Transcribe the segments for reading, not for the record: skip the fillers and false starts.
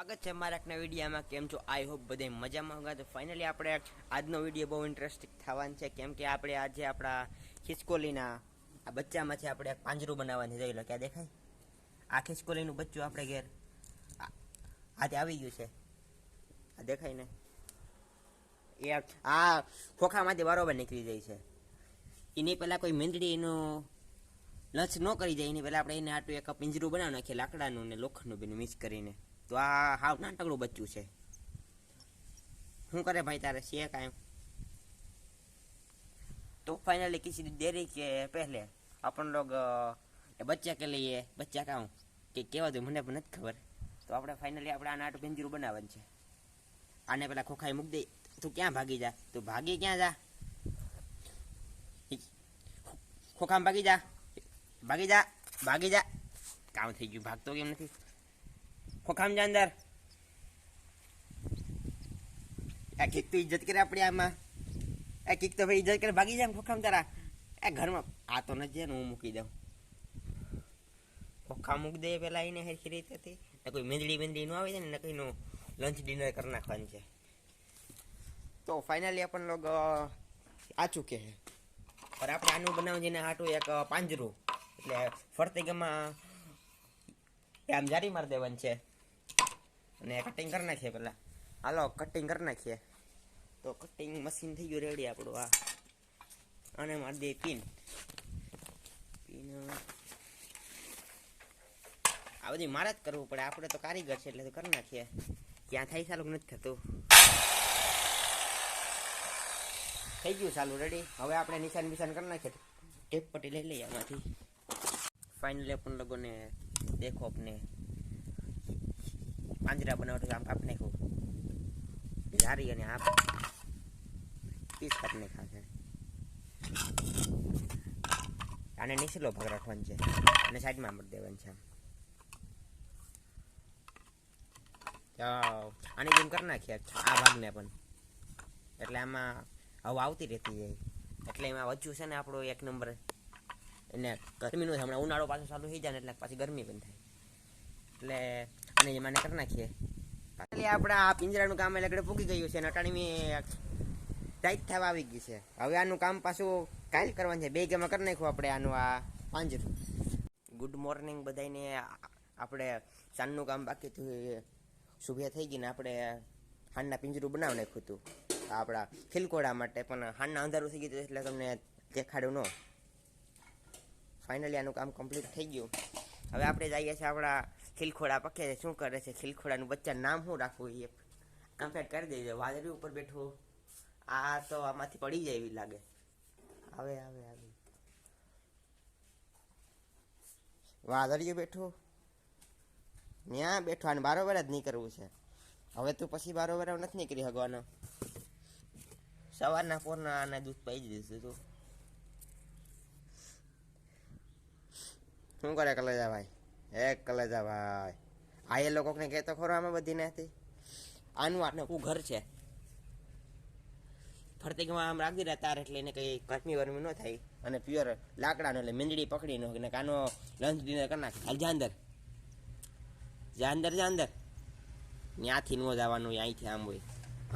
સ્વાગત છે મારા એકના વિડીયોમાં. કેમ છો? આઈ હોપ બધે મજામાં હોગા. તો ફાઇનલી આપણે આજનો વિડીયો બહુ ઇન્ટરેસ્ટિંગ થવાનો છે, કેમ કે આપણે આજે આપણા ખિસકોલીના આ બચ્ચામાંથી આપણે એક પાંજરું બનાવવાની જોઈ લો. ક્યાં દેખાય? આ ખિસકોલીનું બચ્ચું આપણે ઘેર આજે આવી ગયું છે. આ દેખાય ને? એ આ ખોખામાંથી બરોબર નીકળી જાય છે. એની પહેલાં કોઈ મીંદડી એનું લંચ ન કરી જાય એની પહેલાં આપણે એને આટલું એક પિંજરું બનાવી નાખીએ, લાકડાનું ને લોખંડનું બેનું મિક્સ કરીને. તો આ હાવ નાનકડું બચ્ચું છે. શું કરે ભાઈ તારે છે કાંઈ? तो फाइनली किसी देरी के पहले अपन लोग बच्चा के लिए बच्चा का કે કેવા દઉં મને પણ નથી ખબર. તો આપણે ફાઇનલી આપણે આને આટલું પિંજરું બનાવવાનું છે. આને પેલા ખોખાઈ મૂકી દે. તું ક્યાં ભાગી જા? તું ભાગી ક્યાં જા? ખોખામાં ભાગી જા, ભાગી જા, ભાગી જા. કામ થઈ ગયું, ભાગતો કેમ નથી? ખોખામાં જા અંદર. આ કિક તો ઇજ્જત કરે આપણે આમાં. આ કિક તો ભાઈ ઇજ્જત કરે, ભાગી જાય ખોખામાં તારા. આ ઘરમાં આ તો નથી ને, હું મૂકી દઉં. ખોખા મૂકી દે પેલા એને હેરખી રીતે હતી ને. કોઈ મીંદડી ન આવી જાય ને કઈનું લંચ ડિનર કરી નાખવાનું છે. તો ફાઇનલી આપણ લોગ આ ચૂકે છે. પર આપણે આનું બનાવવું જેને હાટું એક પાંજરું, એટલે ફરતે ગમાં આમ જારી મારી દેવાનું છે અને કટિંગ કરી નાખીએ. પેલા હાલો કટિંગ કરી નાખીએ. તો કટિંગ મશીન થઈ ગયું રેડી આપણું. અને મારી દે પિન. આ બધી મારે જ કરવું પડે, આપણે તો કારીગર છે એટલે તો કરી નાખીએ. ક્યાં થાય ચાલુ નથી થતું. થઈ ગયું ચાલુ રેડી. હવે આપણે નિશાન બિશાન કરી નાખીએ. ટેપ પટ્ટી લઈ લઈએ આમાંથી. ફાઇનલી अपन लोगों ने देखो अपने પાંજરા બનાવટ આમ કાપ નાખ્યું જારી અને આપ પીસ કાપ નાખ્યા છે. આને નીચેલો ભાગ રાખવાનો છે અને સાઈડમાં મૂકી દેવાનું છે. આની જેમ કરી નાખીએ આ ભાગને પણ, એટલે આમાં હવા આવતી રહેતી જાય. એટલે એમાં વચ્ચું છે ને આપણો એક નંબર. એને ગરમીનું છે, હમણાં ઉનાળો પાછો ચાલુ થઈ જાય ને એટલે પાછી ગરમી પણ થાય. એટલે અને એમાં કરી નાખીએ. એટલે આપણે આ પિંજરાનું કામ એટલે પૂકી ગયું છે અને અટાણીમાં ટાઈટ થવા આવી ગઈ છે. હવે આનું કામ પાછું કાલ કરવાનું છે. બે ગેમાં કરી નાખ્યું આપણે આનું આ પાંજરું. ગુડ મોર્નિંગ બધાને. આપણે સાંજનું કામ બાકી હતું, સુબહ થઈ ગઈ ને આપણે હાંડના પિંજરું બનાવી નાખ્યું હતું આપણા ખિલકોડા માટે. પણ હાંડના અંધારું થઈ ગયું એટલે તમને દેખાડ્યું ન. ફાઇનલી આનું કામ કમ્પ્લીટ થઈ ગયું. હવે આપણે જઈએ છીએ આપણા ખિલખોડા પકે શું કરે છે. ખિલખોડાનું બચ્ચાનું નામ શું રાખવું એ કમ્પ્લીટ કરી દેજો. વાદળી ઉપર બેઠું. આ તો આમાંથી પડી જાય એવી લાગે. આવે આવે આવે વાદળિયું બેઠું ત્યાં બેઠો. અને બારોબર જ નહીં કરવું છે. હવે તું પછી બારોબર નથી નીકળી શકવાનો. સવારના પોરના આને દૂધ પાઈ દીધું તું. શું કરે કલેજા ભાઈ? એક કલેજા ભાઈ. આ એ લોકોને કહેતો ખરો આમાં બધી નથી. આનું આટલું ઘર છે. ફરતી ગમાં આમ રાખી રહ્યા તાર એટલે એને કંઈ ગરમી વરમી ન થાય. અને પ્યોર લાકડાનો એટલે મીંદડી પકડી ન હોય. કાનો લંચ ડિનર કરી નાખે. હાલ જા અંદર, જા અંદર, જા અંદર. ત્યાંથી ન જવાનું, અહીંથી આમ હોય.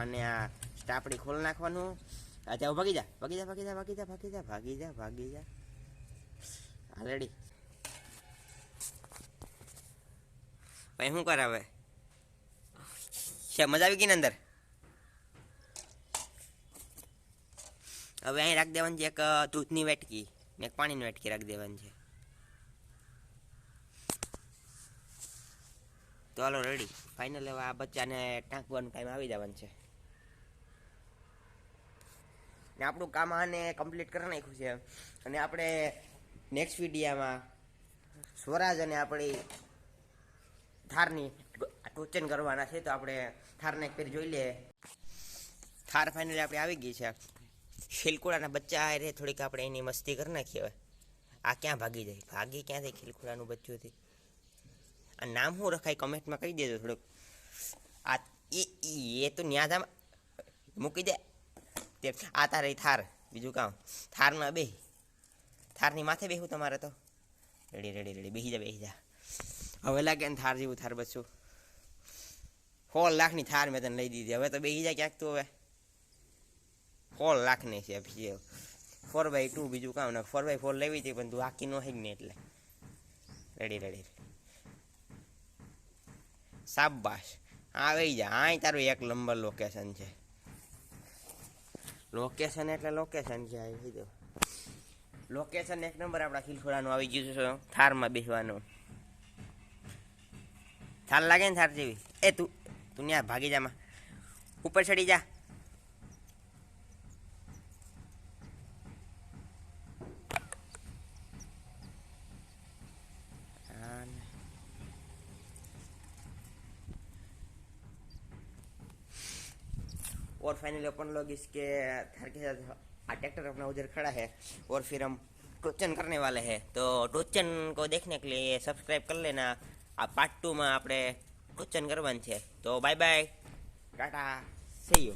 અને આ સ્ટાપડી ખોલી નાખવાનું. અચ્છા ભાગી જા, ભાગી જા, ભાગી જા, ભાગી જા, ભાગી જા, ભાગી જા, ભાગી જા. હા રેડી. ભાઈ શું કરે હવે? છે મજા આવી ગઈ ને અંદર? હવે અહીં રાખી દેવાની છે એક દૂધની વેટકી ને એક પાણીની વેટકી રાખી દેવાની છે. તો હાલો રેડી. ફાઇનલ હવે આ બચ્ચાને ટાંકવાનું ટાઈમ આવી જવાનું છે. ને આપણું કામ આને કમ્પ્લીટ કરી નાખ્યું છે. અને આપણે નેક્સ્ટ વિડીયામાં સ્વરાજ અને આપણી થારની ટોચન કરવાના છે. તો આપણે થારને એક ફેર જોઈ લઈએ. થાર ફાઇનલી આપણે આવી ગઈ છે. ખિલકોડાના બચ્ચા આ રે થોડીક આપણે એની મસ્તી કરી નાખીએ. હવે આ ક્યાં ભાગી જાય? ભાગી ક્યાં થાય ખિલકોડાનું બચ્ચુંથી? આ નામ શું રખાય કમેન્ટમાં કહી દેજો થોડુંક. આ એ તો ન્યાધામ મૂકી દે. આ તારે થાર, બીજું કામ થારના બે. થારની માથે બેહું તમારે તો. રેડી રેડી રેડી બેસી જા, બેસી જા. હવે લાગે ને થાર જેવું થાર બચ્ચું. 4 લાખની થાર મેં તને લઈ દીધી. હવે તો બેસી જાય ક્યાંક તો. હવે 4 લાખની છે 4x2 બીજું કામ ને 4x4 લેવી હતી પણ તું હાકી નો હેગ ને એટલે રેડી શાબાશ. આવી જા. આ તારું 1 નંબર લોકેશન છે. લોકેશન એટલે લોકેશન છે. આવી જો લોકેશન 1 નંબર. આપણા ખીલખોડાનું આવી ગયું છે થારમાં બેસવાનું. થાર લાગે ને થાર જેવી. એ તું ત્યાં ભાગી જામાં ઉપર ચડી જા. और फाइनली अपन लोग इसके घर के साथ ट्रैक्टर अपना उधर खड़ा है और फिर हम टोचन करने वाले हैं. तो टोचन को देखने के लिए सब्सक्राइब कर लेना. आ पार्ट 2 में આપણે ટોચન કરવાનું છે. તો bye bye, Tata, C you.